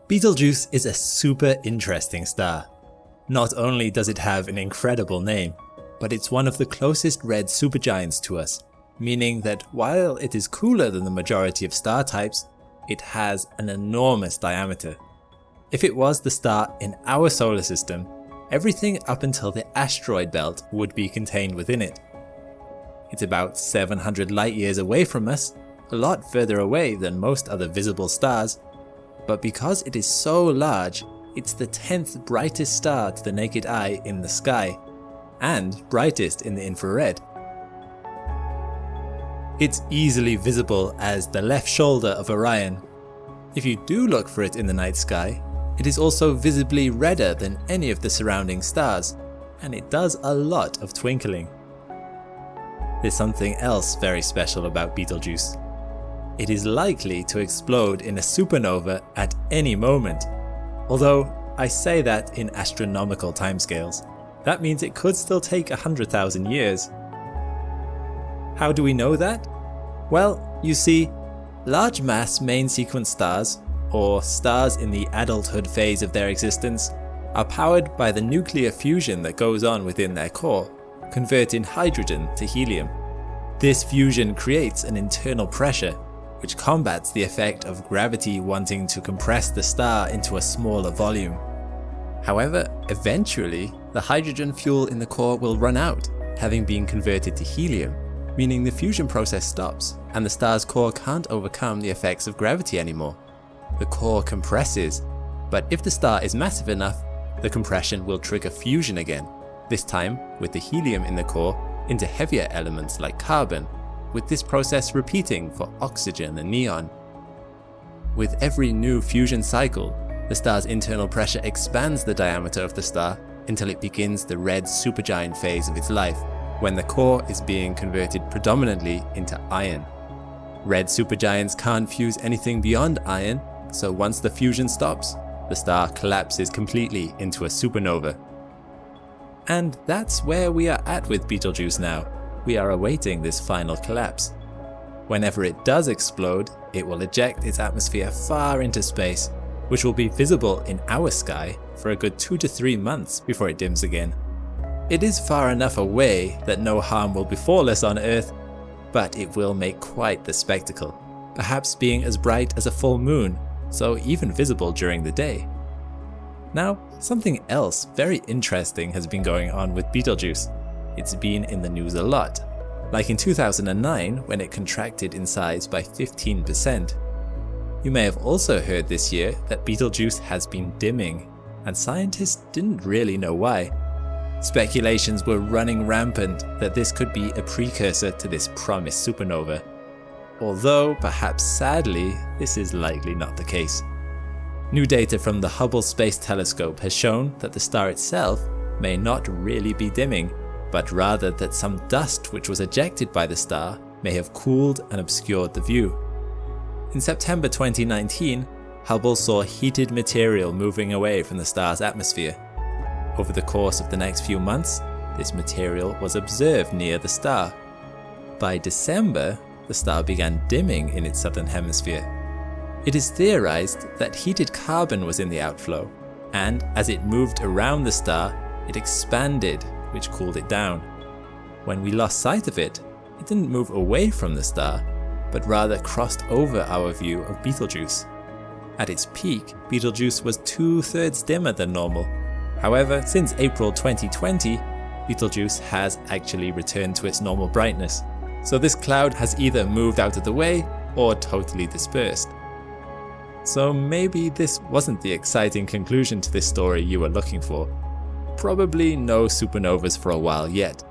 Betelgeuse is a super interesting star. Not only does it have an incredible name, but it's one of the closest red supergiants to us, meaning that while it is cooler than the majority of star types, it has an enormous diameter. If it was the star in our solar system, everything up until the asteroid belt would be contained within it. It's about 700 light years away from us, a lot further away than most other visible stars, but because it is so large, it's the 10th brightest star to the naked eye in the sky, and brightest in the infrared. It's easily visible as the left shoulder of Orion. If you do look for it in the night sky, it is also visibly redder than any of the surrounding stars, and it does a lot of twinkling. There's something else very special about Betelgeuse. It is likely to explode in a supernova at any moment. Although I say that in astronomical timescales. That means it could still take 100,000 years. How do we know that? Well, you see, large mass main sequence stars, or stars in the adulthood phase of their existence, are powered by the nuclear fusion that goes on within their core, converting hydrogen to helium. This fusion creates an internal pressure, which combats the effect of gravity wanting to compress the star into a smaller volume. However, eventually, the hydrogen fuel in the core will run out, having been converted to helium, meaning the fusion process stops and the star's core can't overcome the effects of gravity anymore. The core compresses, but if the star is massive enough, the compression will trigger fusion again, this time with the helium in the core into heavier elements like carbon, with this process repeating for oxygen and neon. With every new fusion cycle, the star's internal pressure expands the diameter of the star until it begins the red supergiant phase of its life, when the core is being converted predominantly into iron. Red supergiants can't fuse anything beyond iron, so once the fusion stops, the star collapses completely into a supernova. And that's where we are at with Betelgeuse now. We are awaiting this final collapse. Whenever it does explode, it will eject its atmosphere far into space, which will be visible in our sky for a good 2 to 3 months before it dims again. It is far enough away that no harm will befall us on Earth, but it will make quite the spectacle, perhaps being as bright as a full moon, so even visible during the day. Now, something else very interesting has been going on with Betelgeuse. It's been in the news a lot, like in 2009 when it contracted in size by 15%. You may have also heard this year that Betelgeuse has been dimming, and scientists didn't really know why. Speculations were running rampant that this could be a precursor to this promised supernova, although perhaps sadly this is likely not the case. New data from the Hubble Space Telescope has shown that the star itself may not really be dimming, but rather that some dust which was ejected by the star may have cooled and obscured the view. In September 2019, Hubble saw heated material moving away from the star's atmosphere. Over the course of the next few months, this material was observed near the star. By December, the star began dimming in its southern hemisphere. It is theorized that heated carbon was in the outflow, and as it moved around the star, it expanded, which cooled it down. When we lost sight of it, it didn't move away from the star, but rather crossed over our view of Betelgeuse. At its peak, Betelgeuse was 2/3 dimmer than normal. However, since April 2020, Betelgeuse has actually returned to its normal brightness, so this cloud has either moved out of the way or totally dispersed. So maybe this wasn't the exciting conclusion to this story you were looking for. Probably no supernovas for a while yet.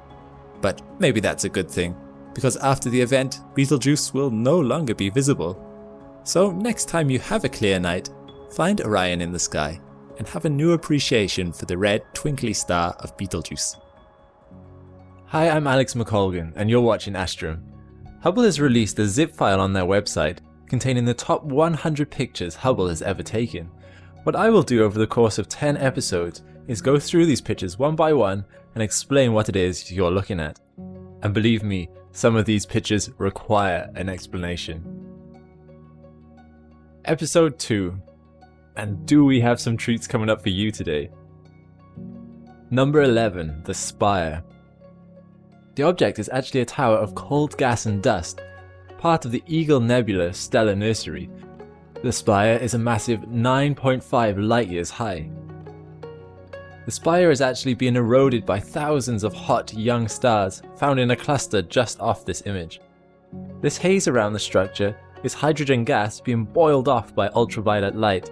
But maybe that's a good thing, because after the event, Betelgeuse will no longer be visible. So next time you have a clear night, find Orion in the sky and have a new appreciation for the red twinkly star of Betelgeuse. Hi, I'm Alex McColgan and you're watching Astrum. Hubble has released a zip file on their website containing the top 100 pictures Hubble has ever taken. What I will do over the course of 10 episodes is go through these pictures one by one and explain what it is you're looking at. And believe me, some of these pictures require an explanation. Episode 2. And do we have some treats coming up for you today? Number 11, the Spire. The object is actually a tower of cold gas and dust, part of the Eagle Nebula stellar nursery. The Spire is a massive 9.5 light years high. The Spire is actually being eroded by thousands of hot young stars found in a cluster just off this image. This haze around the structure is hydrogen gas being boiled off by ultraviolet light,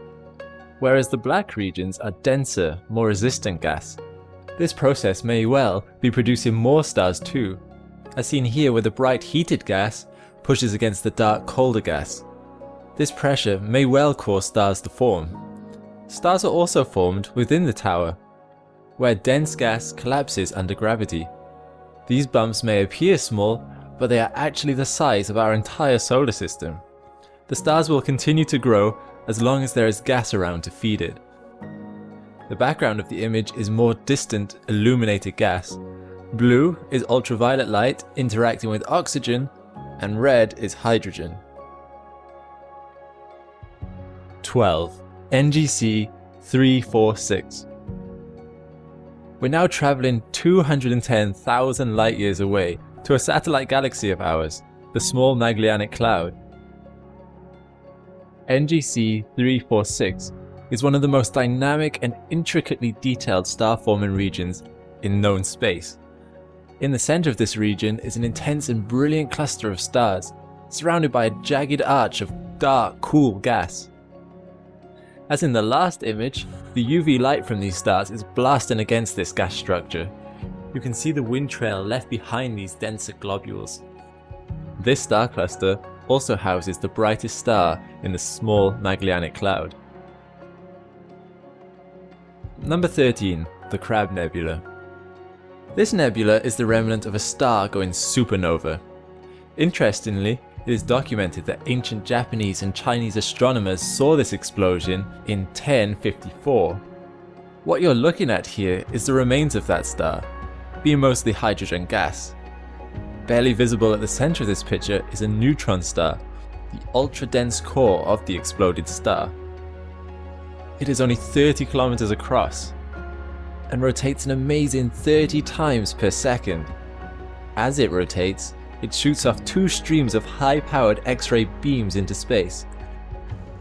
whereas the black regions are denser, more resistant gas. This process may well be producing more stars too, as seen here where the bright heated gas pushes against the dark colder gas. This pressure may well cause stars to form. Stars are also formed within the tower, where dense gas collapses under gravity. These bumps may appear small, but they are actually the size of our entire solar system. The stars will continue to grow as long as there is gas around to feed it. The background of the image is more distant illuminated gas. Blue is ultraviolet light interacting with oxygen, and red is hydrogen. 12. NGC 346. We're now traveling 210,000 light years away to a satellite galaxy of ours, the Small Magellanic Cloud. NGC 346 is one of the most dynamic and intricately detailed star-forming regions in known space. In the center of this region is an intense and brilliant cluster of stars, surrounded by a jagged arch of dark, cool gas. As in the last image, the UV light from these stars is blasting against this gas structure. You can see the wind trail left behind these denser globules. This star cluster also houses the brightest star in the Small Magellanic Cloud. Number 13, the Crab Nebula. This nebula is the remnant of a star going supernova. Interestingly, it is documented that ancient Japanese and Chinese astronomers saw this explosion in 1054. What you're looking at here is the remains of that star, being mostly hydrogen gas. Barely visible at the center of this picture is a neutron star, the ultra-dense core of the exploded star. It is only 30 kilometers across and rotates an amazing 30 times per second. As it rotates, it shoots off two streams of high-powered X-ray beams into space.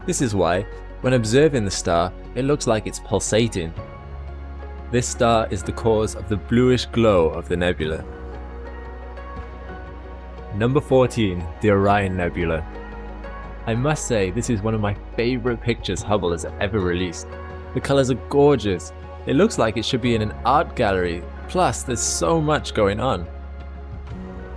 This is why, when observing the star, it looks like it's pulsating. This star is the cause of the bluish glow of the nebula. Number 14, the Orion Nebula. I must say, this is one of my favorite pictures Hubble has ever released. The colors are gorgeous. It looks like it should be in an art gallery, plus there's so much going on.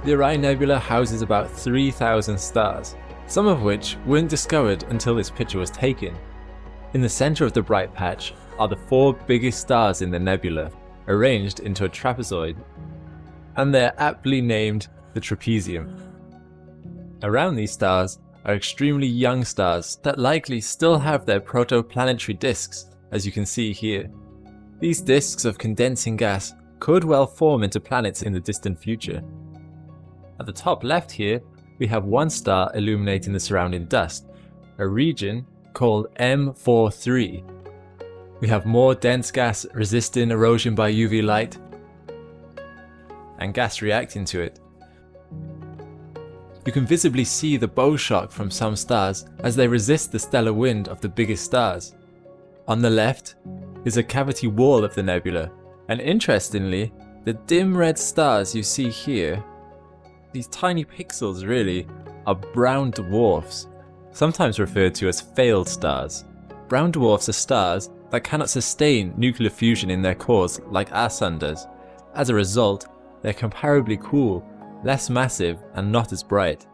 The Orion Nebula houses about 3,000 stars, some of which weren't discovered until this picture was taken. In the center of the bright patch are the four biggest stars in the nebula, arranged into a trapezoid, and they're aptly named the trapezium. Around these stars are extremely young stars that likely still have their protoplanetary disks, as you can see here. These disks of condensing gas could well form into planets in the distant future. At the top left here, we have one star illuminating the surrounding dust, a region called M43. We have more dense gas resisting erosion by UV light, and gas reacting to it. You can visibly see the bow shock from some stars as they resist the stellar wind of the biggest stars. On the left is a cavity wall of the nebula, and interestingly, the dim red stars you see here, these tiny pixels really, are brown dwarfs, sometimes referred to as failed stars. Brown dwarfs are stars that cannot sustain nuclear fusion in their cores like our Sun does. As a result, they're comparably cool, less massive, and not as bright.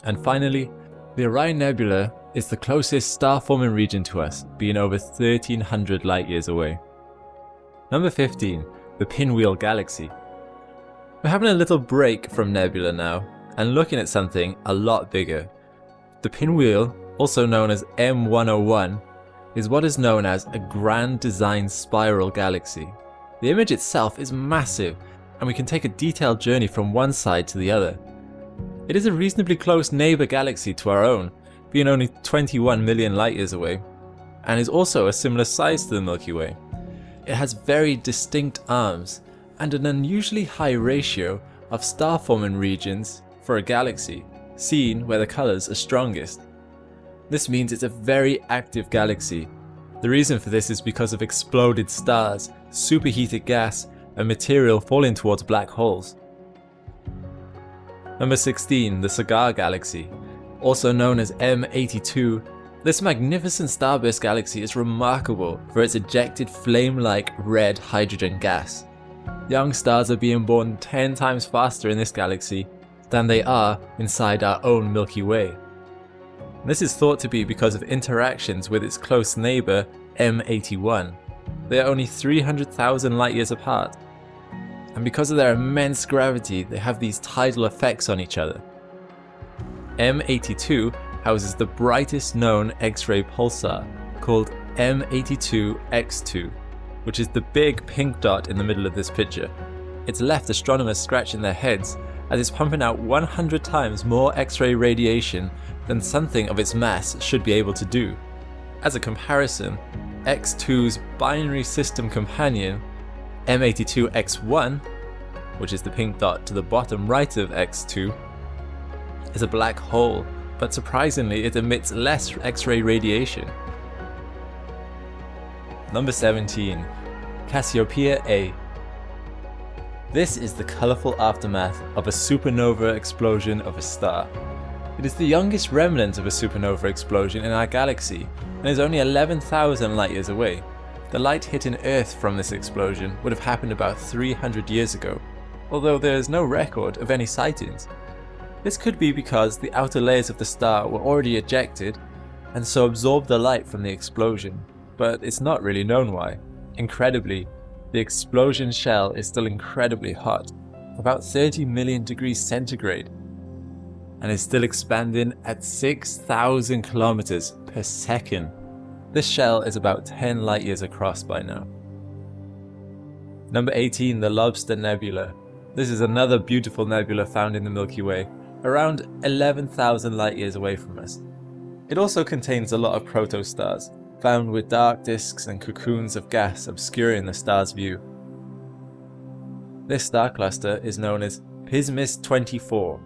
And finally, the Orion Nebula is the closest star-forming region to us, being over 1,300 light years away. Number 15, the Pinwheel Galaxy. We're having a little break from nebula now, and looking at something a lot bigger. The Pinwheel, also known as M101, is what is known as a grand design spiral galaxy. The image itself is massive, and we can take a detailed journey from one side to the other. It is a reasonably close neighbor galaxy to our own, being only 21 million light years away. and is also a similar size to the Milky Way. It has very distinct arms and an unusually high ratio of star-forming regions for a galaxy, seen where the colours are strongest. This means it's a very active galaxy. The reason for this is because of exploded stars, superheated gas, and material falling towards black holes. Number 16, the Cigar Galaxy. Also known as M82, this magnificent starburst galaxy is remarkable for its ejected flame-like red hydrogen gas. Young stars are being born 10 times faster in this galaxy than they are inside our own Milky Way. This is thought to be because of interactions with its close neighbour M81. They are only 300,000 light years apart, and because of their immense gravity, they have these tidal effects on each other. M82 houses the brightest known X-ray pulsar, called M82X2, which is the big pink dot in the middle of this picture. It's left astronomers scratching their heads as it's pumping out 100 times more X-ray radiation than something of its mass should be able to do. As a comparison, X2's binary system companion, M82X1, which is the pink dot to the bottom right of X2, is a black hole, but surprisingly it emits less X-ray radiation. Number 17, Cassiopeia A. This is the colourful aftermath of a supernova explosion of a star. It is the youngest remnant of a supernova explosion in our galaxy and is only 11,000 light years away. The light hitting Earth from this explosion would have happened about 300 years ago, although there is no record of any sightings. This could be because the outer layers of the star were already ejected and so absorbed the light from the explosion, but it's not really known why. Incredibly, the explosion shell is still incredibly hot, about 30 million degrees centigrade, and is still expanding at 6,000 kilometers per second. This shell is about 10 light years across by now. Number 18, the Lobster Nebula. This is another beautiful nebula found in the Milky Way, around 11,000 light years away from us. It also contains a lot of protostars, found with dark disks and cocoons of gas obscuring the star's view. This star cluster is known as Pismis 24.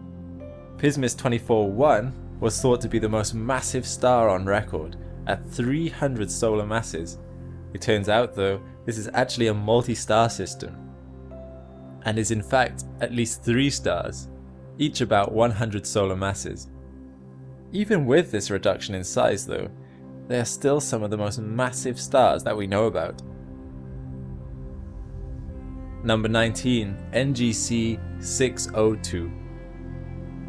Pismis 24-1 was thought to be the most massive star on record, at 300 solar masses. It turns out though, this is actually a multi-star system, and is in fact at least 3 stars, each about 100 solar masses. Even with this reduction in size though, they are still some of the most massive stars that we know about. Number 19, NGC 602.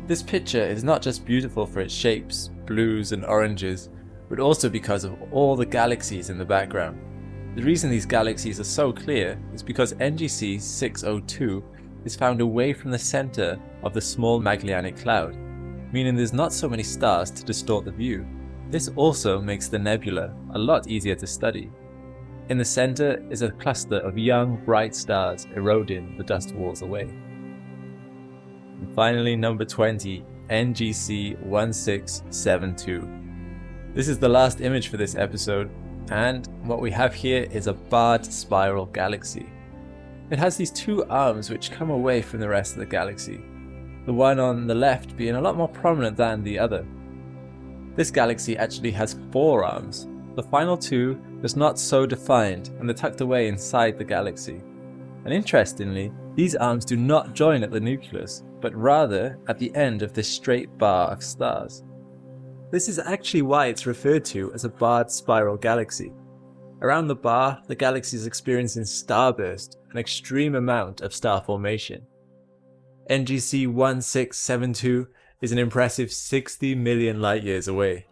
This picture is not just beautiful for its shapes, blues and oranges, but also because of all the galaxies in the background. The reason these galaxies are so clear is because NGC 602 is found away from the center of the small Magellanic Cloud, meaning there's not so many stars to distort the view. This also makes the nebula a lot easier to study. In the center is a cluster of young, bright stars eroding the dust walls away. And finally, number 20, NGC 1672. This is the last image for this episode, and what we have here is a barred spiral galaxy. It has these 2 arms which come away from the rest of the galaxy, the one on the left being a lot more prominent than the other. This galaxy actually has 4 arms. The final 2 is not so defined and they're tucked away inside the galaxy. And interestingly, these arms do not join at the nucleus, but rather at the end of this straight bar of stars. This is actually why it's referred to as a barred spiral galaxy. Around the bar, the galaxy is experiencing starburst, an extreme amount of star formation. NGC 1672 is an impressive 60 million light years away.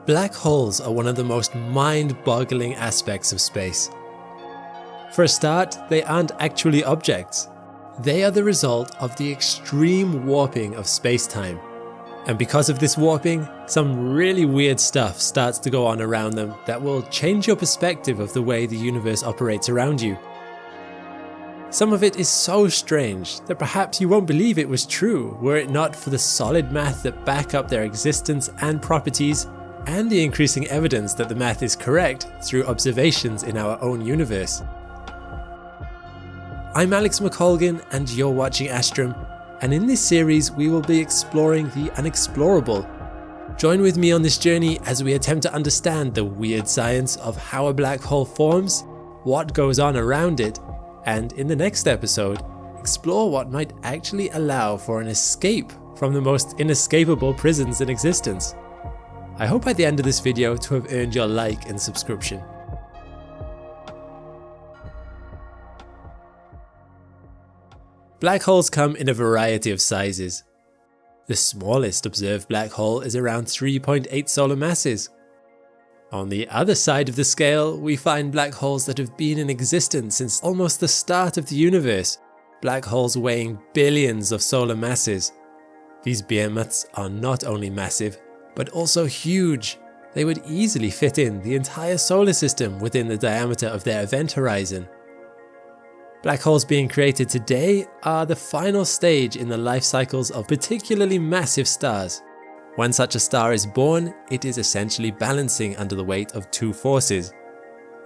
Black holes are one of the most mind-boggling aspects of space. For a start, they aren't actually objects. They are the result of the extreme warping of space-time. And because of this warping, some really weird stuff starts to go on around them that will change your perspective of the way the universe operates around you. Some of it is so strange that perhaps you won't believe it was true were it not for the solid math that back up their existence and properties, and the increasing evidence that the math is correct through observations in our own universe. I'm Alex McColgan and you're watching Astrum, and in this series we will be exploring the unexplorable. Join with me on this journey as we attempt to understand the weird science of how a black hole forms, what goes on around it, and in the next episode, explore what might actually allow for an escape from the most inescapable prisons in existence. I hope at the end of this video to have earned your like and subscription. Black holes come in a variety of sizes. The smallest observed black hole is around 3.8 solar masses. On the other side of the scale, we find black holes that have been in existence since almost the start of the universe, black holes weighing billions of solar masses. These behemoths are not only massive, but also huge. They would easily fit in the entire solar system within the diameter of their event horizon. Black holes being created today are the final stage in the life cycles of particularly massive stars. When such a star is born, it is essentially balancing under the weight of two forces.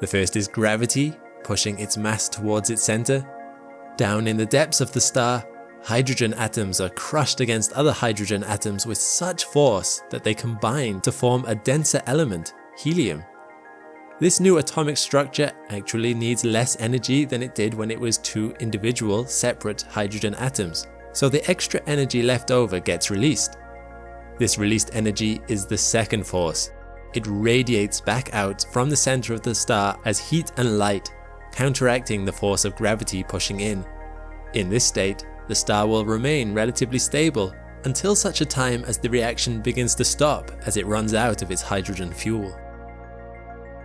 The first is gravity, pushing its mass towards its center. Down in the depths of the star, hydrogen atoms are crushed against other hydrogen atoms with such force that they combine to form a denser element, helium. This new atomic structure actually needs less energy than it did when it was two individual, separate hydrogen atoms, so the extra energy left over gets released. This released energy is the second force. It radiates back out from the center of the star as heat and light, counteracting the force of gravity pushing in. In this state, the star will remain relatively stable until such a time as the reaction begins to stop as it runs out of its hydrogen fuel.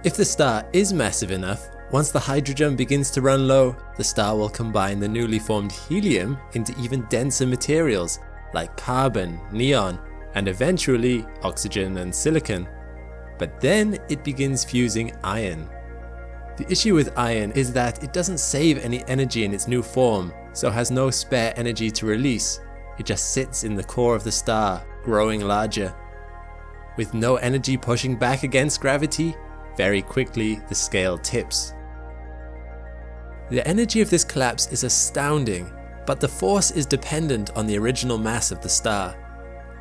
If the star is massive enough, once the hydrogen begins to run low, the star will combine the newly formed helium into even denser materials like carbon, neon, and eventually oxygen and silicon. But then it begins fusing iron. The issue with iron is that it doesn't save any energy in its new form, so has no spare energy to release. It just sits in the core of the star, growing larger. With no energy pushing back against gravity, very quickly the scale tips. The energy of this collapse is astounding, but the force is dependent on the original mass of the star.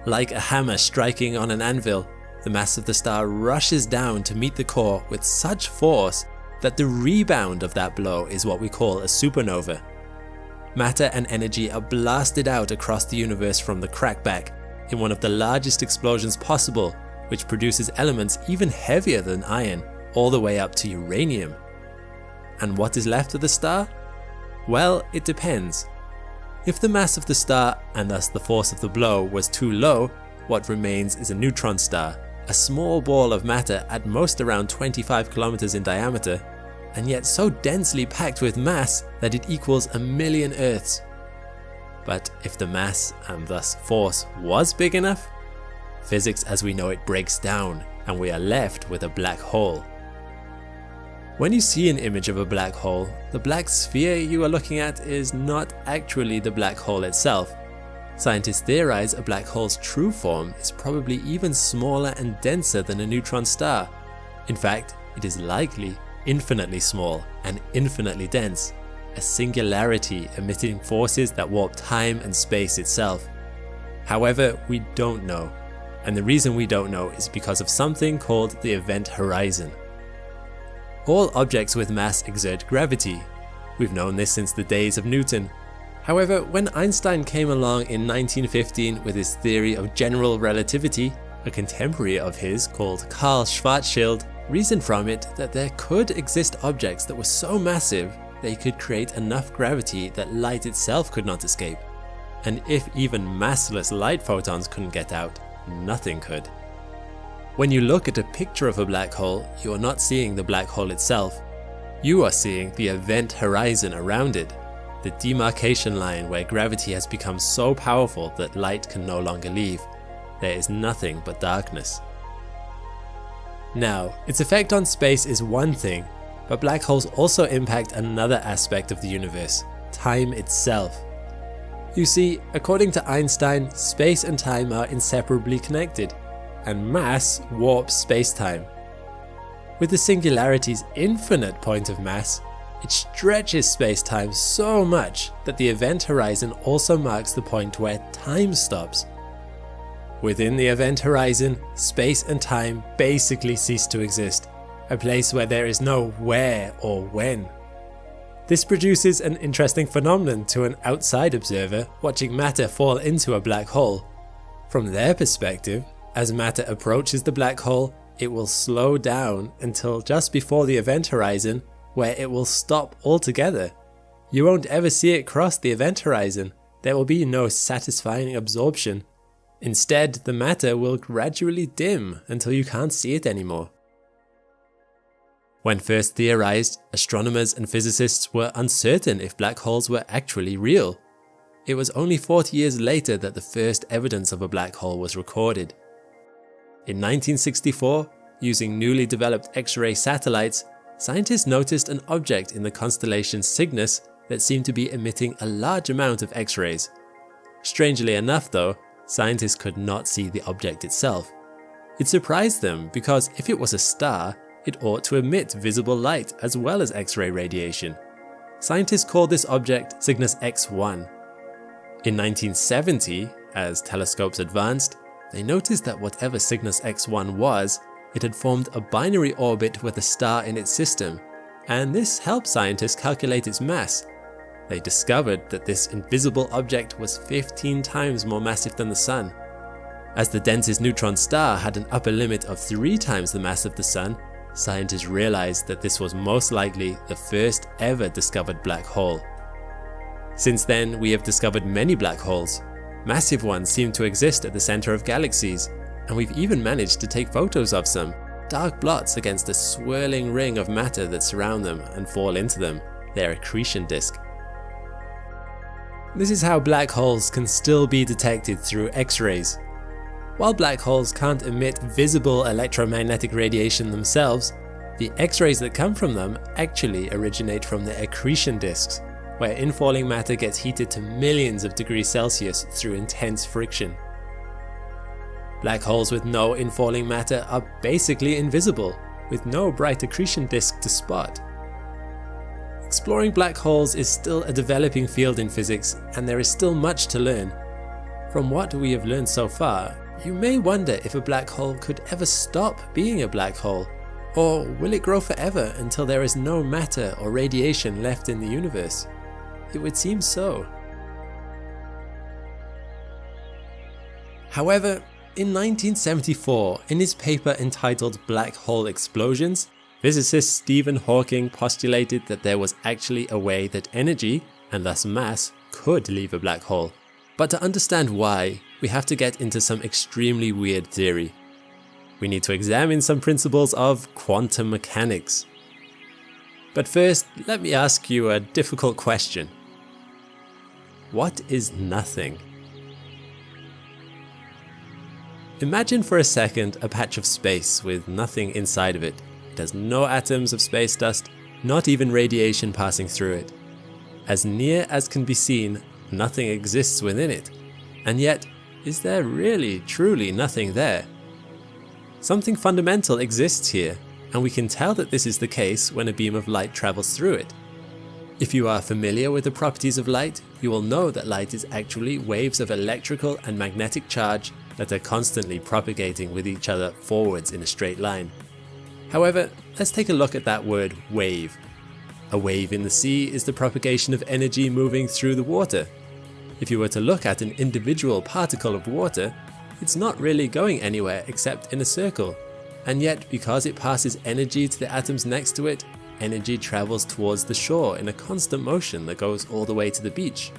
Like a hammer striking on an anvil, the mass of the star rushes down to meet the core with such force that the rebound of that blow is what we call a supernova. Matter and energy are blasted out across the universe from the crackback in one of the largest explosions possible, which produces elements even heavier than iron, all the way up to uranium. And what is left of the star? Well, it depends. If the mass of the star, and thus the force of the blow, was too low, what remains is a neutron star, a small ball of matter at most around 25 kilometers in diameter, and yet so densely packed with mass that it equals 1,000,000 Earths. But if the mass, and thus force, was big enough, physics as we know it breaks down, and we are left with a black hole. When you see an image of a black hole, the black sphere you are looking at is not actually the black hole itself. Scientists theorize a black hole's true form is probably even smaller and denser than a neutron star. In fact, it is likely infinitely small and infinitely dense, a singularity emitting forces that warp time and space itself. However, we don't know. And the reason we don't know is because of something called the event horizon. All objects with mass exert gravity. We've known this since the days of Newton. However, when Einstein came along in 1915 with his theory of general relativity, a contemporary of his called Karl Schwarzschild reasoned from it that there could exist objects that were so massive they could create enough gravity that light itself could not escape. And if even massless light photons couldn't get out, nothing could. When you look at a picture of a black hole, you are not seeing the black hole itself. You are seeing the event horizon around it, the demarcation line where gravity has become so powerful that light can no longer leave. There is nothing but darkness. Now, its effect on space is one thing, but black holes also impact another aspect of the universe, time itself. You see, according to Einstein, space and time are inseparably connected. and mass warps spacetime. With the singularity's infinite point of mass, it stretches spacetime so much that the event horizon also marks the point where time stops. Within the event horizon, space and time basically cease to exist, a place where there is no where or when. This produces an interesting phenomenon to an outside observer watching matter fall into a black hole. From their perspective, as matter approaches the black hole, it will slow down until just before the event horizon, where it will stop altogether. You won't ever see it cross the event horizon. There will be no satisfying absorption. Instead, the matter will gradually dim until you can't see it anymore. When first theorized, astronomers and physicists were uncertain if black holes were actually real. It was only 40 years later that the first evidence of a black hole was recorded. In 1964, using newly developed X-ray satellites, scientists noticed an object in the constellation Cygnus that seemed to be emitting a large amount of X-rays. Strangely enough though, scientists could not see the object itself. It surprised them because if it was a star, it ought to emit visible light as well as X-ray radiation. Scientists called this object Cygnus X1. In 1970, as telescopes advanced, they noticed that whatever Cygnus X1 was, it had formed a binary orbit with a star in its system, and this helped scientists calculate its mass. They discovered that this invisible object was 15 times more massive than the Sun. As the densest neutron star had an upper limit of 3 times the mass of the Sun, scientists realized that this was most likely the first ever discovered black hole. Since then, we have discovered many black holes. Massive ones seem to exist at the center of galaxies, and we've even managed to take photos of some, dark blots against a swirling ring of matter that surround them and fall into them, their accretion disk. This is how black holes can still be detected through X-rays. While black holes can't emit visible electromagnetic radiation themselves, the X-rays that come from them actually originate from their accretion disks, where infalling matter gets heated to millions of degrees Celsius through intense friction. Black holes with no infalling matter are basically invisible, with no bright accretion disk to spot. Exploring black holes is still a developing field in physics, and there is still much to learn. From what we have learned so far, you may wonder if a black hole could ever stop being a black hole, or will it grow forever until there is no matter or radiation left in the universe? It would seem so. However, in 1974, in his paper entitled Black Hole Explosions, physicist Stephen Hawking postulated that there was actually a way that energy, and thus mass, could leave a black hole. But to understand why, we have to get into some extremely weird theory. We need to examine some principles of quantum mechanics. But first, let me ask you a difficult question. What is nothing? Imagine for a second a patch of space with nothing inside of it. It has no atoms of space dust, not even radiation passing through it. As near as can be seen, nothing exists within it. And yet, is there really, truly nothing there? Something fundamental exists here, and we can tell that this is the case when a beam of light travels through it. If you are familiar with the properties of light, you will know that light is actually waves of electrical and magnetic charge that are constantly propagating with each other forwards in a straight line. However, let's take a look at that word wave. A wave in the sea is the propagation of energy moving through the water. If you were to look at an individual particle of water, it's not really going anywhere except in a circle, and yet because it passes energy to the atoms next to it, energy travels towards the shore in a constant motion that goes all the way to the beach.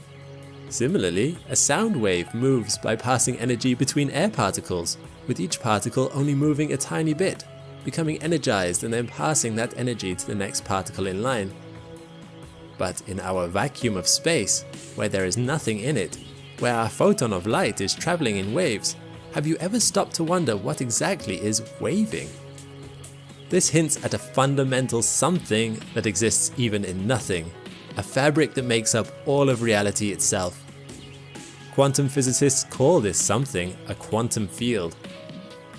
Similarly, a sound wave moves by passing energy between air particles, with each particle only moving a tiny bit, becoming energized and then passing that energy to the next particle in line. But in our vacuum of space, where there is nothing in it, where our photon of light is traveling in waves, have you ever stopped to wonder what exactly is waving? This hints at a fundamental something that exists even in nothing, a fabric that makes up all of reality itself. Quantum physicists call this something a quantum field.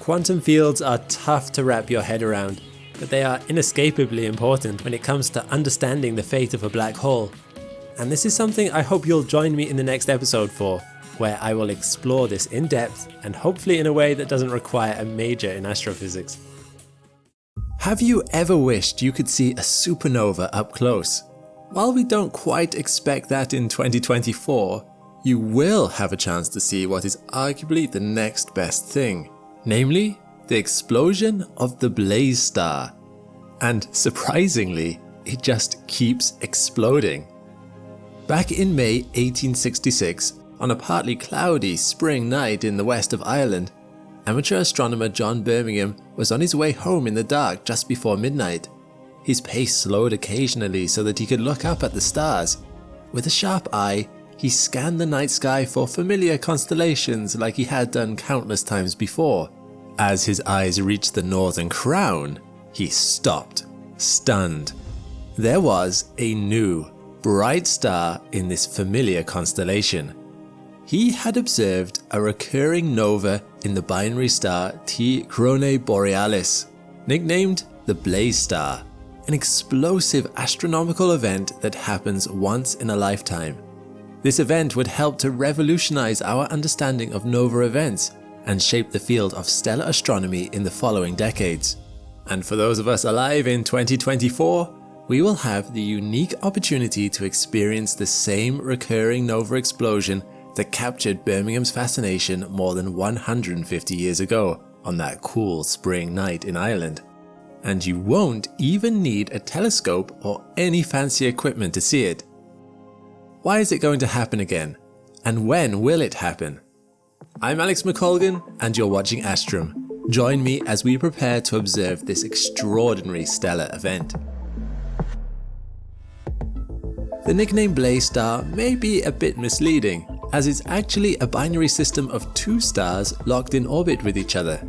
Quantum fields are tough to wrap your head around, but they are inescapably important when it comes to understanding the fate of a black hole. And this is something I hope you'll join me in the next episode for, where I will explore this in depth and hopefully in a way that doesn't require a major in astrophysics. Have you ever wished you could see a supernova up close? While we don't quite expect that in 2024, you will have a chance to see what is arguably the next best thing, namely the explosion of the Blaze star. And surprisingly, it just keeps exploding. Back in May 1866, on a partly cloudy spring night in the west of Ireland, amateur astronomer John Birmingham was on his way home in the dark just before midnight. His pace slowed occasionally so that he could look up at the stars. With a sharp eye, he scanned the night sky for familiar constellations like he had done countless times before. As his eyes reached the Northern Crown, he stopped, stunned. There was a new, bright star in this familiar constellation. He had observed a recurring nova in the binary star T Chronae Borealis, nicknamed the Blaze star, an explosive astronomical event that happens once in a lifetime. This event would help to revolutionize our understanding of nova events and shape the field of stellar astronomy in the following decades. And for those of us alive in 2024, we will have the unique opportunity to experience the same recurring nova explosion that captured Birmingham's fascination more than 150 years ago on that cool spring night in Ireland. And you won't even need a telescope or any fancy equipment to see it. Why is it going to happen again? And when will it happen? I'm Alex McColgan and you're watching Astrum. Join me as we prepare to observe this extraordinary stellar event. The nickname Blaze star may be a bit misleading, as it's actually a binary system of two stars locked in orbit with each other.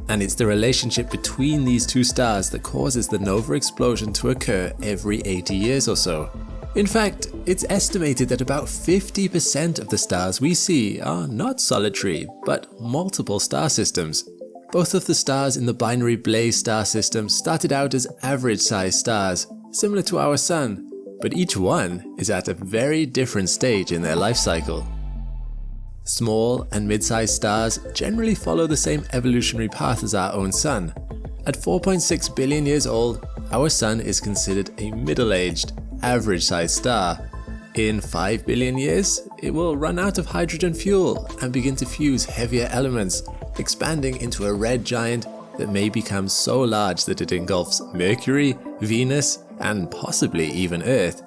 And it's the relationship between these two stars that causes the nova explosion to occur every 80 years or so. In fact, it's estimated that about 50% of the stars we see are not solitary, but multiple star systems. Both of the stars in the binary Blaze star system started out as average-sized stars, similar to our Sun, but each one is at a very different stage in their life cycle. Small and mid-sized stars generally follow the same evolutionary path as our own Sun. At 4.6 billion years old, our Sun is considered a middle-aged, average-sized star. In 5 billion years, it will run out of hydrogen fuel and begin to fuse heavier elements, expanding into a red giant that may become so large that it engulfs Mercury, Venus, and possibly even Earth.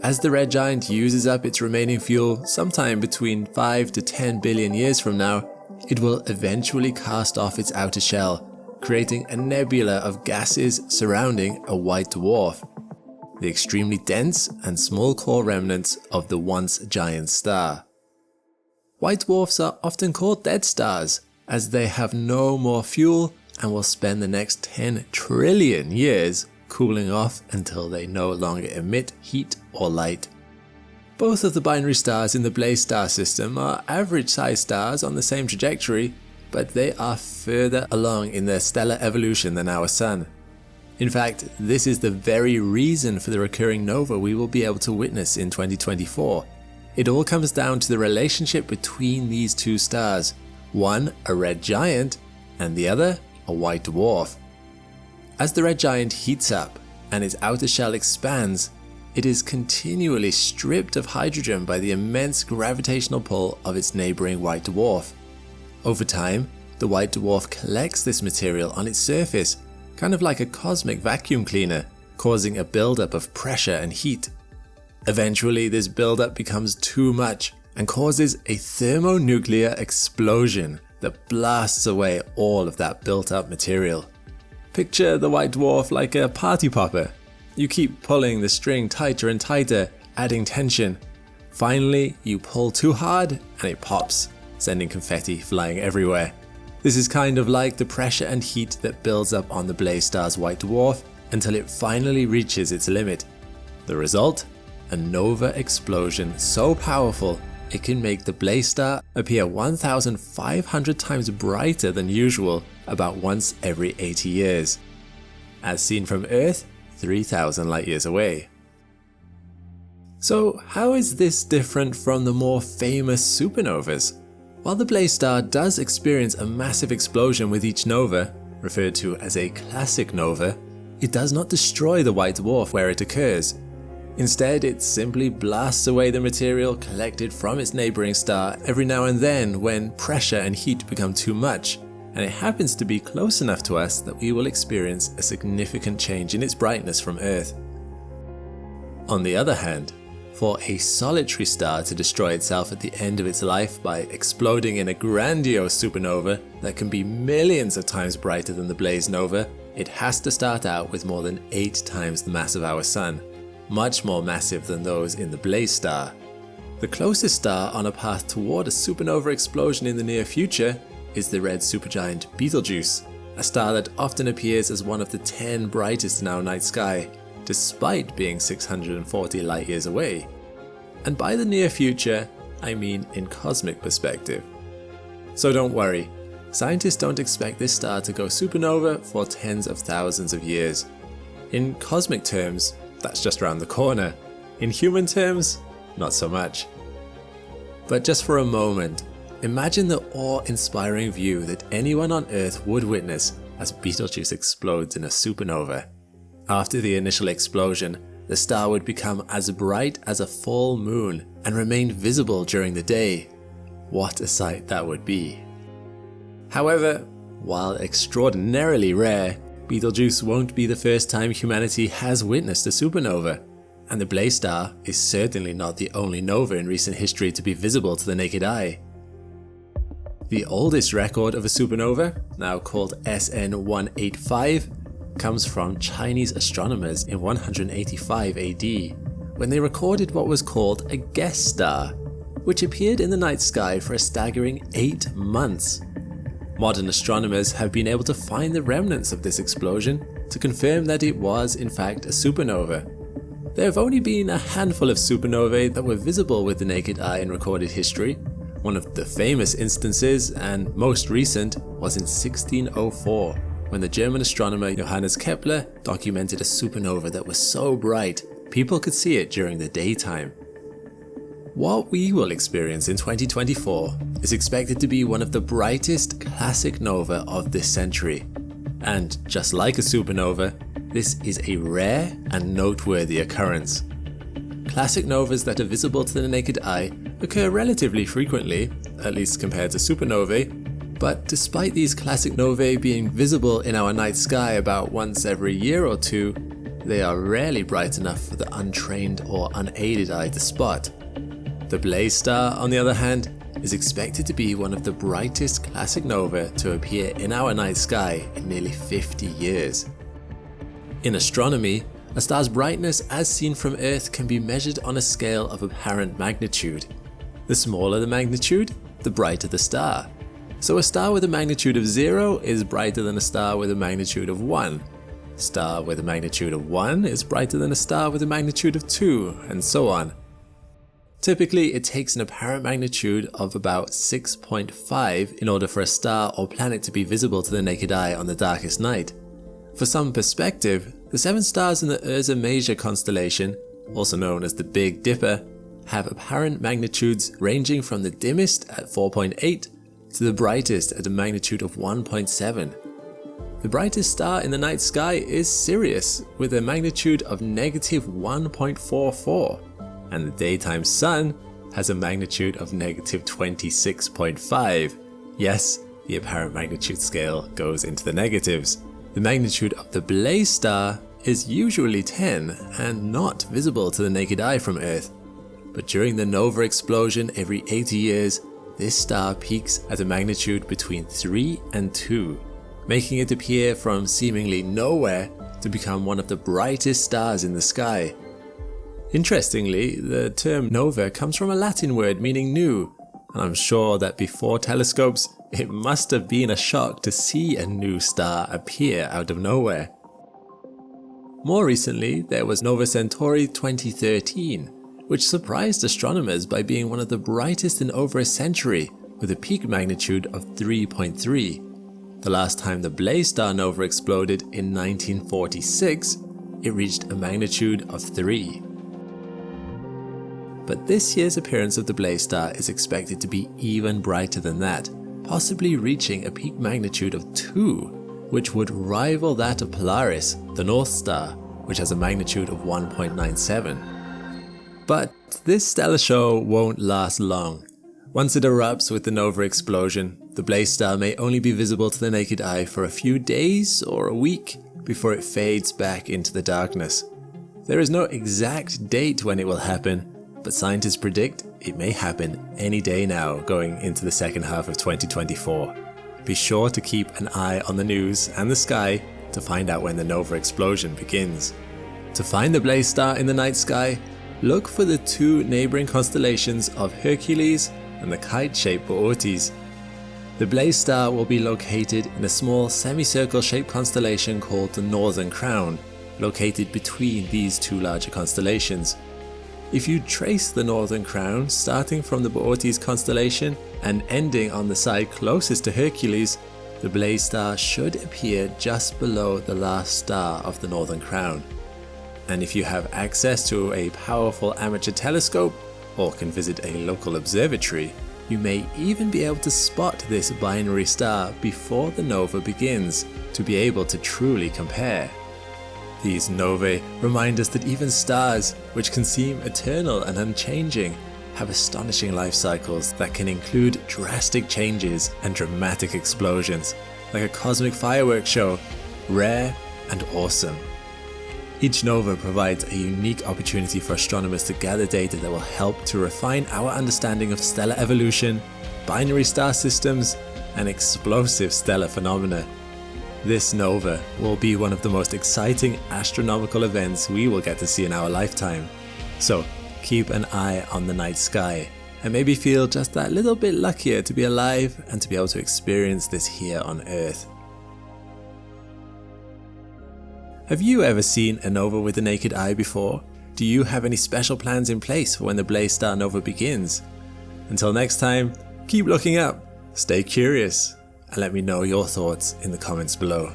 As the red giant uses up its remaining fuel sometime between 5 to 10 billion years from now, it will eventually cast off its outer shell, creating a nebula of gases surrounding a white dwarf, the extremely dense and small core remnants of the once giant star. White dwarfs are often called dead stars, as they have no more fuel and will spend the next 10 trillion years cooling off until they no longer emit heat or light. Both of the binary stars in the Blaze star system are average-sized stars on the same trajectory, but they are further along in their stellar evolution than our Sun. In fact, this is the very reason for the recurring nova we will be able to witness in 2024. It all comes down to the relationship between these two stars, one a red giant and the other a white dwarf. As the red giant heats up and its outer shell expands, it is continually stripped of hydrogen by the immense gravitational pull of its neighboring white dwarf. Over time, the white dwarf collects this material on its surface, kind of like a cosmic vacuum cleaner, causing a buildup of pressure and heat. Eventually, this buildup becomes too much and causes a thermonuclear explosion that blasts away all of that built-up material. Picture the white dwarf like a party popper. You keep pulling the string tighter and tighter, adding tension. Finally, you pull too hard and it pops, sending confetti flying everywhere. This is kind of like the pressure and heat that builds up on the Blaze star's white dwarf until it finally reaches its limit. The result? A nova explosion so powerful it can make the Blaze star appear 1,500 times brighter than usual about once every 80 years. As seen from Earth, 3,000 light years away. So how is this different from the more famous supernovas? While the Blaze star does experience a massive explosion with each nova, referred to as a classic nova, it does not destroy the white dwarf where it occurs. Instead, it simply blasts away the material collected from its neighbouring star every now and then when pressure and heat become too much, and it happens to be close enough to us that we will experience a significant change in its brightness from Earth. On the other hand, for a solitary star to destroy itself at the end of its life by exploding in a grandiose supernova that can be millions of times brighter than the Blaze nova, it has to start out with more than 8 times the mass of our Sun, much more massive than those in the Blaze star. The closest star on a path toward a supernova explosion in the near future is the red supergiant Betelgeuse, a star that often appears as one of the 10 brightest in our night sky, despite being 640 light years away. And by the near future, I mean in cosmic perspective. So don't worry, scientists don't expect this star to go supernova for tens of thousands of years. In cosmic terms, that's just around the corner. In human terms, not so much. But just for a moment, imagine the awe-inspiring view that anyone on Earth would witness as Betelgeuse explodes in a supernova. After the initial explosion, the star would become as bright as a full moon and remain visible during the day. What a sight that would be. However, while extraordinarily rare, Betelgeuse won't be the first time humanity has witnessed a supernova, and the Blaze star is certainly not the only nova in recent history to be visible to the naked eye. The oldest record of a supernova, now called SN 185, comes from Chinese astronomers in 185 AD, when they recorded what was called a guest star, which appeared in the night sky for a staggering 8 months. Modern astronomers have been able to find the remnants of this explosion to confirm that it was in fact a supernova. There have only been a handful of supernovae that were visible with the naked eye in recorded history. One of the famous instances, and most recent, was in 1604, when the German astronomer Johannes Kepler documented a supernova that was so bright people could see it during the daytime. What we will experience in 2024 is expected to be one of the brightest classic nova of this century. And just like a supernova, this is a rare and noteworthy occurrence. Classic novas that are visible to the naked eye occur relatively frequently, at least compared to supernovae, but despite these classic novae being visible in our night sky about once every year or two, they are rarely bright enough for the untrained or unaided eye to spot. The Blaze star, on the other hand, is expected to be one of the brightest classic nova to appear in our night sky in nearly 50 years. In astronomy, a star's brightness as seen from Earth can be measured on a scale of apparent magnitude. The smaller the magnitude, the brighter the star. So a star with a magnitude of 0 is brighter than a star with a magnitude of 1. A star with a magnitude of 1 is brighter than a star with a magnitude of 2, and so on. Typically, it takes an apparent magnitude of about 6.5 in order for a star or planet to be visible to the naked eye on the darkest night. For some perspective, the 7 stars in the Ursa Major constellation, also known as the Big Dipper, have apparent magnitudes ranging from the dimmest at 4.8 to the brightest at a magnitude of 1.7. The brightest star in the night sky is Sirius with a magnitude of negative 1.44, and the daytime sun has a magnitude of negative 26.5. Yes, the apparent magnitude scale goes into the negatives. The magnitude of the Blaze star is usually 10 and not visible to the naked eye from Earth, but during the nova explosion every 80 years, this star peaks at a magnitude between 3 and 2, making it appear from seemingly nowhere to become one of the brightest stars in the sky. Interestingly, the term nova comes from a Latin word meaning new, and I'm sure that before telescopes, it must have been a shock to see a new star appear out of nowhere. More recently, there was Nova Centauri 2013, which surprised astronomers by being one of the brightest in over a century, with a peak magnitude of 3.3. The last time the Blaze Star nova exploded in 1946, it reached a magnitude of 3. But this year's appearance of the Blaze Star is expected to be even brighter than that, possibly reaching a peak magnitude of 2, which would rival that of Polaris, the North Star, which has a magnitude of 1.97. But this stellar show won't last long. Once it erupts with the nova explosion, the Blaze Star may only be visible to the naked eye for a few days or a week before it fades back into the darkness. There is no exact date when it will happen, but scientists predict it may happen any day now going into the second half of 2024. Be sure to keep an eye on the news and the sky to find out when the nova explosion begins. To find the Blaze Star in the night sky, look for the 2 neighbouring constellations of Hercules and the kite-shaped Boötes. The Blaze Star will be located in a small semicircle shaped constellation called the Northern Crown, located between these 2 larger constellations. If you trace the Northern Crown starting from the Boötes constellation and ending on the side closest to Hercules, the Blaze Star should appear just below the last star of the Northern Crown. And if you have access to a powerful amateur telescope or can visit a local observatory, you may even be able to spot this binary star before the nova begins to be able to truly compare. These novae remind us that even stars, which can seem eternal and unchanging, have astonishing life cycles that can include drastic changes and dramatic explosions, like a cosmic fireworks show, rare and awesome. Each nova provides a unique opportunity for astronomers to gather data that will help to refine our understanding of stellar evolution, binary star systems, and explosive stellar phenomena. This nova will be one of the most exciting astronomical events we will get to see in our lifetime. So keep an eye on the night sky and maybe feel just that little bit luckier to be alive and to be able to experience this here on Earth. Have you ever seen a nova with the naked eye before? Do you have any special plans in place for when the Blaze Star nova begins? Until next time, keep looking up, stay curious, and let me know your thoughts in the comments below.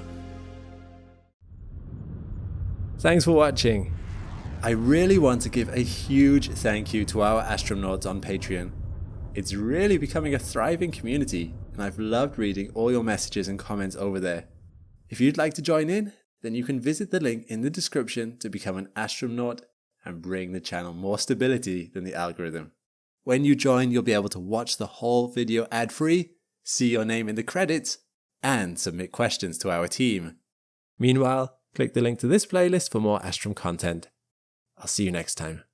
Thanks for watching. I really want to give a huge thank you to our astronauts on Patreon. It's really becoming a thriving community, and I've loved reading all your messages and comments over there. If you'd like to join in, then you can visit the link in the description to become an astronaut and bring the channel more stability than the algorithm. When you join, you'll be able to watch the whole video ad-free, see your name in the credits, and submit questions to our team. Meanwhile, click the link to this playlist for more Astrum content. I'll see you next time.